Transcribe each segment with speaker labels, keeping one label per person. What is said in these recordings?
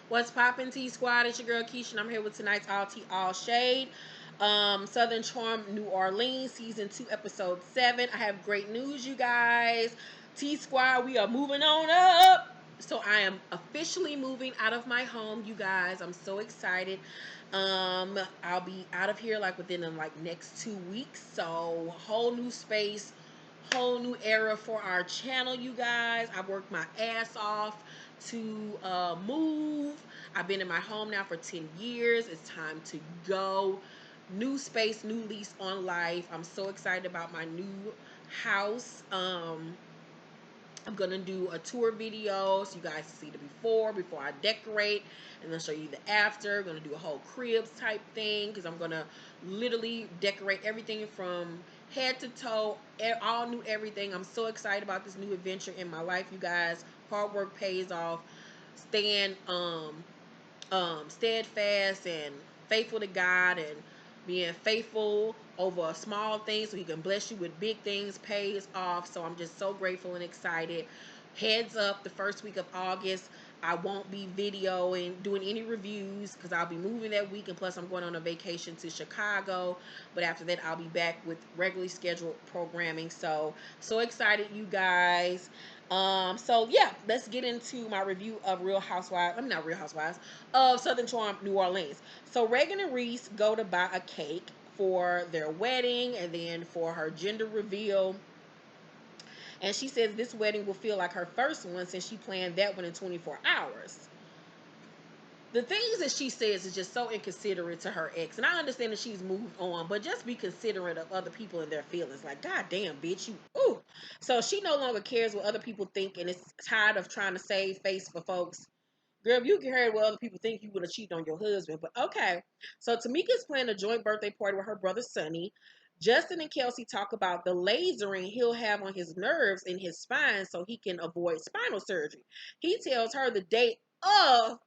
Speaker 1: What's poppin', T Squad? It's your girl Keisha, and I'm here with tonight's All Tea All Shade. Southern Charm, New Orleans, season 2, episode 7. I have great news, you guys. T Squad, we are moving on up. So I am officially moving out of my home, you guys. I'm so excited. I'll be out of here like within the next 2 weeks. So whole new space, whole new era for our channel, you guys. I worked my ass off to move. I've been in my home now for 10 years. It's time to go. New space, new lease on life. I'm so excited about my new house. I'm gonna do a tour video so you guys see the before I decorate, and then show you the after. I'm gonna do a whole cribs type thing because I'm gonna literally decorate everything from head to toe, all new everything. I'm so excited about this new adventure in my life, you guys. Hard work pays off. Staying steadfast and faithful to God, and being faithful over small things so he can bless you with big things pays off. So I'm just so grateful and excited. Heads up, the first week of August I won't be videoing, doing any reviews, because I'll be moving that week, and plus I'm going on a vacation to Chicago. But after that I'll be back with regularly scheduled programming. So excited, you guys. So yeah, let's get into my review of Real Housewives. I'm not Real Housewives of Southern Charm, New Orleans. So Reagan and Reece go to buy a cake for their wedding and then for her gender reveal. And she says this wedding will feel like her first one since she planned that one in 24 hours. The things that she says is just so inconsiderate to her ex. And I understand that she's moved on, but just be considerate of other people and their feelings. Like, God damn, bitch, you, ooh. So she no longer cares what other people think and is tired of trying to save face for folks. Girl, if you can hear what other people think, you would have cheated on your husband. But okay. So Tamica's planning a joint birthday party with her brother Sonny. Justin and Kelsey talk about the lasering he'll have on his nerves in his spine so he can avoid spinal surgery. He tells her the date of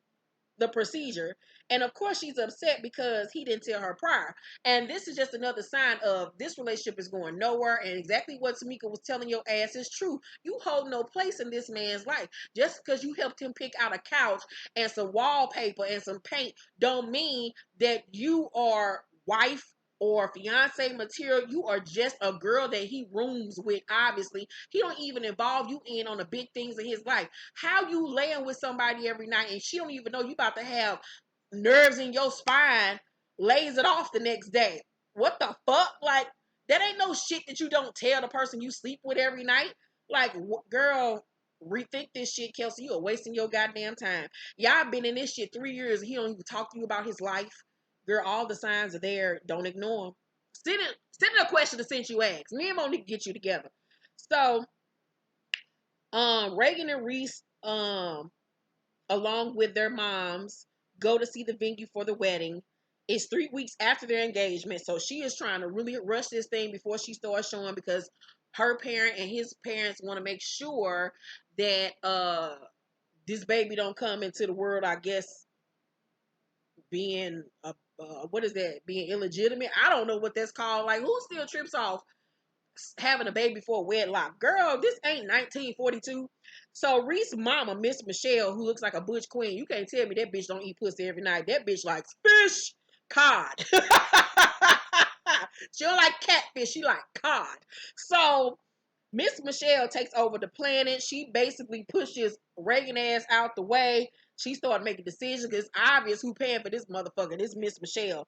Speaker 1: the procedure, and of course she's upset because he didn't tell her prior. And this is just another sign of this relationship is going nowhere, and exactly what Tamica was telling your ass is true. You hold no place in this man's life. Just because you helped him pick out a couch and some wallpaper and some paint don't mean that you are wife or fiance material. You are just a girl that he rooms with. Obviously he don't even involve you in on the big things in his life. How you laying with somebody every night and she don't even know you about to have nerves in your spine lasered off the next day? What the fuck? Like, that ain't no shit that you don't tell the person you sleep with every night. Like, girl, rethink this shit, Kelsey. You are wasting your goddamn time. Y'all been in this shit 3 years and he don't even talk to you about his life. Girl, all the signs are there. Don't ignore them. Send a question to since you asked. Me and Monique get you together. So, Reagan and Reece, along with their moms, go to see the venue for the wedding. It's 3 weeks after their engagement, so she is trying to really rush this thing before she starts showing, because her parent and his parents want to make sure that this baby don't come into the world, I guess, being what is that? Being illegitimate? I don't know what that's called. Like, who still trips off having a baby before wedlock? Girl, this ain't 1942. So Reese's mama, Miss Michelle, who looks like a butch queen, you can't tell me that bitch don't eat pussy every night. That bitch likes fish, cod. She don't like catfish, she like cod. So Miss Michelle takes over the planet. She basically pushes Reagan ass out the way. She started making decisions. It's obvious who paying for this motherfucker. This Miss Michelle.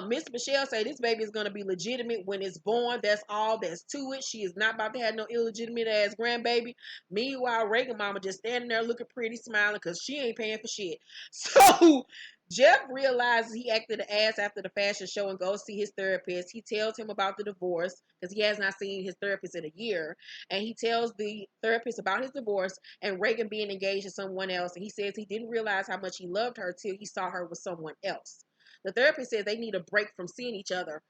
Speaker 1: Miss Michelle say this baby is gonna be legitimate when it's born. That's all that's to it. She is not about to have no illegitimate ass grandbaby. Meanwhile, Reagan mama just standing there looking pretty, smiling, because she ain't paying for shit. So Jeff realizes he acted an ass after the fashion show and goes see his therapist. He tells him about the divorce because he has not seen his therapist in a year. And he tells the therapist about his divorce and Reagan being engaged to someone else. And he says he didn't realize how much he loved her till he saw her with someone else. The therapist says they need a break from seeing each other.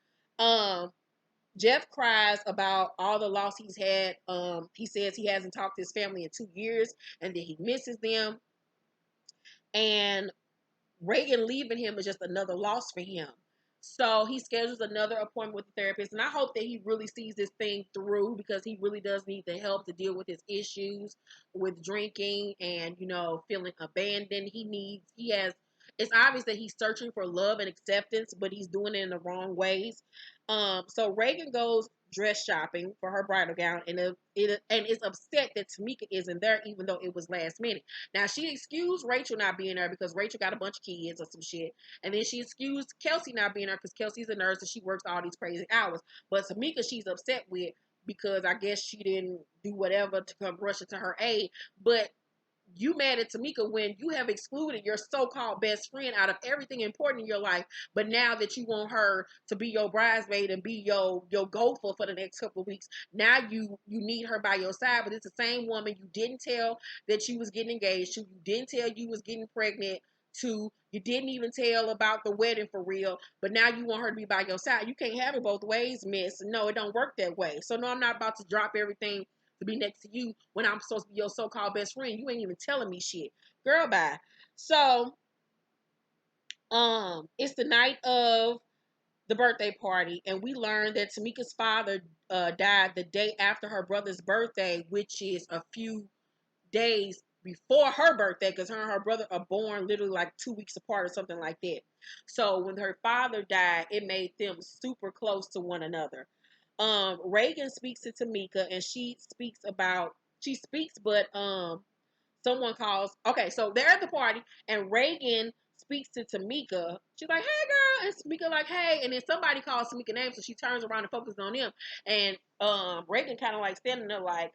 Speaker 1: Jeff cries about all the loss he's had. He says he hasn't talked to his family in 2 years and that he misses them. And Reagan leaving him is just another loss for him. So he schedules another appointment with the therapist, and I hope that he really sees this thing through because he really does need the help to deal with his issues with drinking and feeling abandoned. He has. It's obvious that he's searching for love and acceptance, but he's doing it in the wrong ways. So Reagan goes dress shopping for her bridal gown, and is upset that Tamica isn't there, even though it was last minute. Now she excused Rachel not being there because Rachel got a bunch of kids or some shit. And then she excused Kelsey not being there because Kelsey's a nurse and she works all these crazy hours. But Tamica, she's upset with because I guess she didn't do whatever to come rushing to her aid. But you mad at Tamica when you have excluded your so-called best friend out of everything important in your life, but now that you want her to be your bridesmaid and be your gopher for the next couple of weeks, now you need her by your side. But it's the same woman you didn't tell that you was getting engaged to, you didn't tell you was getting pregnant to, you didn't even tell about the wedding for real, but now you want her to be by your side. You can't have it both ways, miss. No, it don't work that way. So no, I'm not about to drop everything to be next to you when I'm supposed to be your so-called best friend. You ain't even telling me shit. Girl, bye. So, it's the night of the birthday party, and we learned that Tamica's father died the day after her brother's birthday, which is a few days before her birthday, because her and her brother are born literally like 2 weeks apart or something like that. So when her father died, it made them super close to one another. Reagan speaks to Tamica, and she speaks, but someone calls. Okay, so they're at the party, and Reagan speaks to Tamica. She's like, "Hey, girl," and Tamica like, "Hey," and then somebody calls Tamica name, so she turns around and focuses on them. And Reagan kind of like standing there like,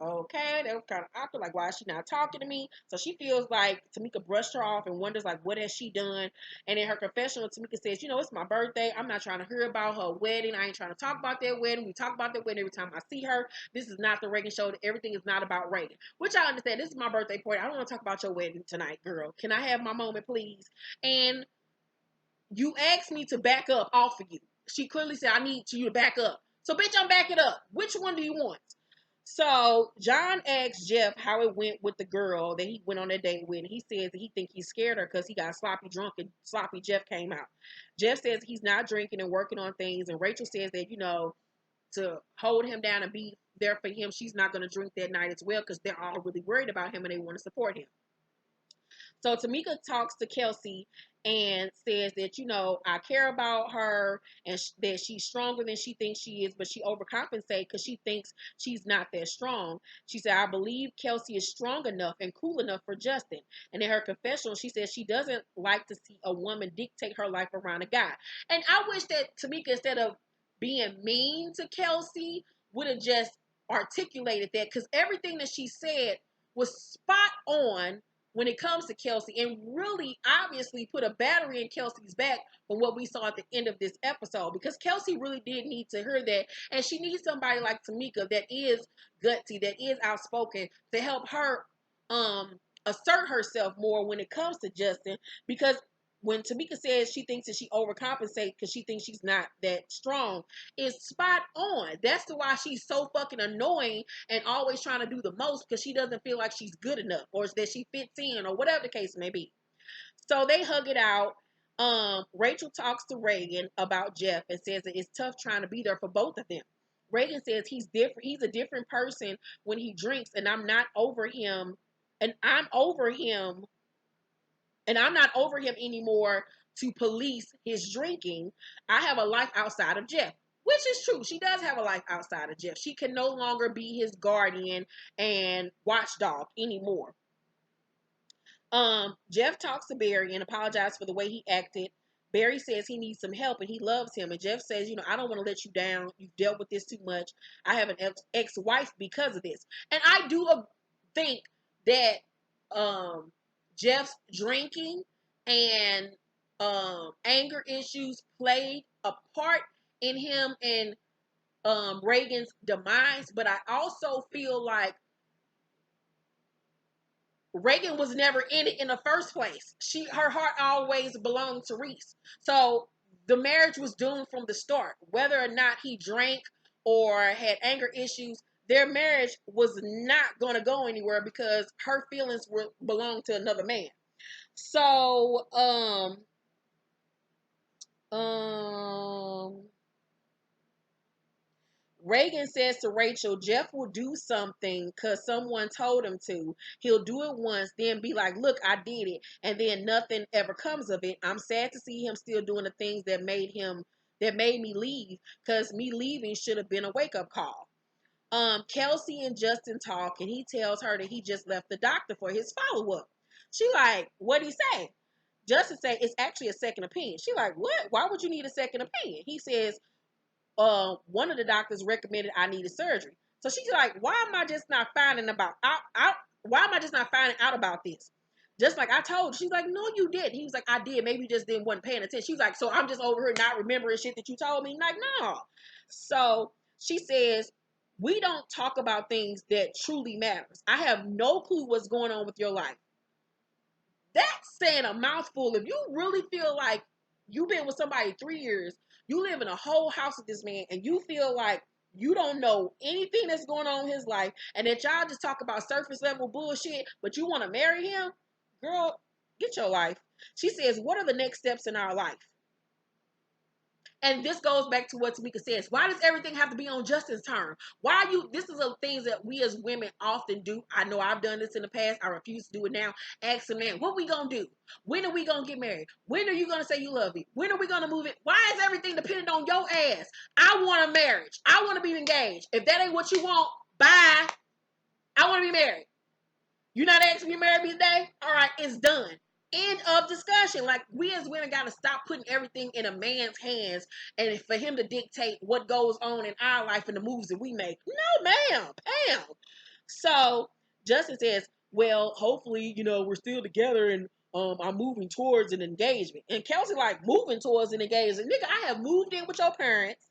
Speaker 1: okay, that was kind of awkward. Like, why is she not talking to me? So she feels like Tamica brushed her off and wonders like, what has she done? And in her confessional, Tamica says, it's my birthday. I'm not trying to hear about her wedding. I ain't trying to talk about that wedding. We talk about that wedding every time I see her. This is not the Reagan show. Everything is not about Reagan, which I understand. This is my birthday party. I don't want to talk about your wedding tonight, girl. Can I have my moment, please? And you asked me to back up off of you. She clearly said, I need you to back up. So, bitch, I'm backing up. Which one do you want? So John asked Jeff how it went with the girl that he went on a date with. And he says that he think he's scared her because he got sloppy drunk and sloppy Jeff came out. Jeff says he's not drinking and working on things. And Rachel says that, to hold him down and be there for him, she's not going to drink that night as well because they're all really worried about him and they want to support him. So Tamica talks to Kelsey and says that, I care about her and that she's stronger than she thinks she is, but she overcompensates because she thinks she's not that strong. She said, I believe Kelsey is strong enough and cool enough for Justin. And in her confessional, she says she doesn't like to see a woman dictate her life around a guy. And I wish that Tamica, instead of being mean to Kelsey, would have just articulated that, because everything that she said was spot on when it comes to Kelsey, and really obviously put a battery in Kelsey's back from what we saw at the end of this episode, because Kelsey really did need to hear that, and she needs somebody like Tamica that is gutsy, that is outspoken, to help her assert herself more when it comes to Justin, because when Tamica says she thinks that she overcompensates because she thinks she's not that strong, it's spot on. That's why she's so fucking annoying and always trying to do the most, because she doesn't feel like she's good enough or that she fits in or whatever the case may be. So they hug it out. Rachel talks to Reagan about Jeff and says that it's tough trying to be there for both of them. Reagan says he's different. He's a different person when he drinks, and I'm not over him. And I'm over him and I'm not over him anymore to police his drinking. I have a life outside of Jeff, which is true. She does have a life outside of Jeff. She can no longer be his guardian and watchdog anymore. Jeff talks to Barry and apologizes for the way he acted. Barry says he needs some help and he loves him. And Jeff says, I don't want to let you down. You've dealt with this too much. I have an ex-wife because of this. And I do think that Jeff's drinking and anger issues played a part in him and Reagan's demise. But I also feel like Reagan was never in it in the first place. Her heart always belonged to Reece. So the marriage was doomed from the start. Whether or not he drank or had anger issues, their marriage was not going to go anywhere because her feelings belonged to another man. So Um, Reagan says to Rachel, Jeff will do something because someone told him to. He'll do it once, then be like, look, I did it. And then nothing ever comes of it. I'm sad to see him still doing the things that made me leave, because me leaving should have been a wake-up call. Kelsey and Justin talk, and he tells her that he just left the doctor for his follow-up. She like, what'd he say? Justin say, it's actually a second opinion. She like, what? Why would you need a second opinion? He says, one of the doctors recommended I needed surgery. So she's like, why am I just not finding out? Why am I just not finding out about this? Just like I told her. She's like, no, you didn't. He was like, I did. Maybe you just didn't wasn't paying attention. She was like, so I'm just over here not remembering shit that you told me. Like, no. So she says, we don't talk about things that truly matters. I have no clue what's going on with your life. That's saying a mouthful. If you really feel like you've been with somebody 3 years, you live in a whole house with this man, and you feel like you don't know anything that's going on in his life, and that y'all just talk about surface level bullshit, but you want to marry him, girl, get your life. She says, what are the next steps in our life? And this goes back to what Tamica says. Why does everything have to be on Justin's term? Why you, this is the things that we as women often do. I know I've done this in the past. I refuse to do it now. Ask a man, what we gonna do? When are we gonna get married? When are you gonna say you love me? When are we gonna move it? Why is everything dependent on your ass? I want a marriage. I want to be engaged. If that ain't what you want, bye. I want to be married. You not asking me to marry me today? All right, it's done. End of discussion. Like, we as women got to stop putting everything in a man's hands and for him to dictate what goes on in our life and the moves that we make. No, ma'am. Pam. So Justin says, well, hopefully, we're still together, and I'm moving towards an engagement. And Kelsey like, moving towards an engagement. Nigga, I have moved in with your parents,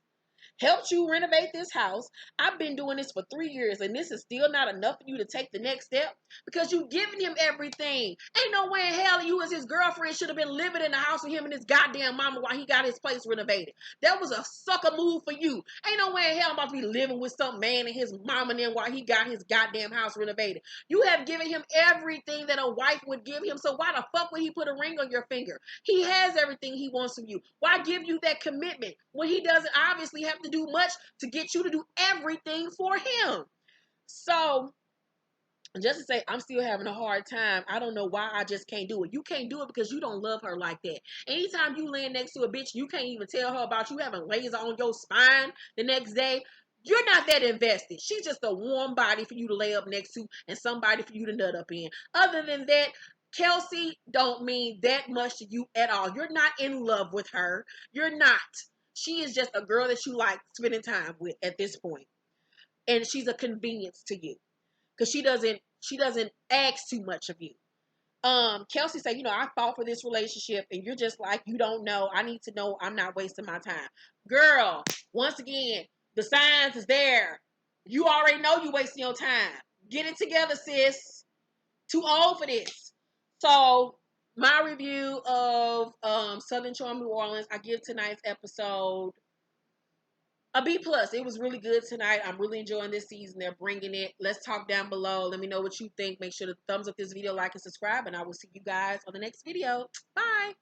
Speaker 1: helped you renovate this house. I've been doing this for 3 years, and this is still not enough for you to take the next step, because you giving him everything. Ain't no way in hell you as his girlfriend should have been living in the house with him and his goddamn mama while he got his place renovated. That was a sucker move for you. Ain't no way in hell I'm about to be living with some man and his mama then while he got his goddamn house renovated. You have given him everything that a wife would give him, so why the fuck would he put a ring on your finger? He has everything he wants from you. Why give you that commitment when he doesn't obviously have to do much to get you to do everything for him? So just to say, I'm still having a hard time. I don't know why I just can't do it. You can't do it because you don't love her like that. Anytime you laying next to a bitch, you can't even tell her about you having laser on your spine the next day. You're not that invested. She's just a warm body for you to lay up next to and somebody for you to nut up in. Other than that, Kelsey don't mean that much to you at all. You're not in love with her. You're not. She is just a girl that you like spending time with at this point. And she's a convenience to you, because she doesn't ask too much of you. Kelsey said, I fought for this relationship, and you're just like, you don't know. I need to know I'm not wasting my time. Girl, once again, the signs is there. You already know you wasting your time. Get it together, sis. Too old for this. So my review of Southern Charm New Orleans, I give tonight's episode a B+. It was really good tonight. I'm really enjoying this season. They're bringing it. Let's talk down below. Let me know what you think. Make sure to thumbs up this video, like, and subscribe, and I will see you guys on the next video. Bye.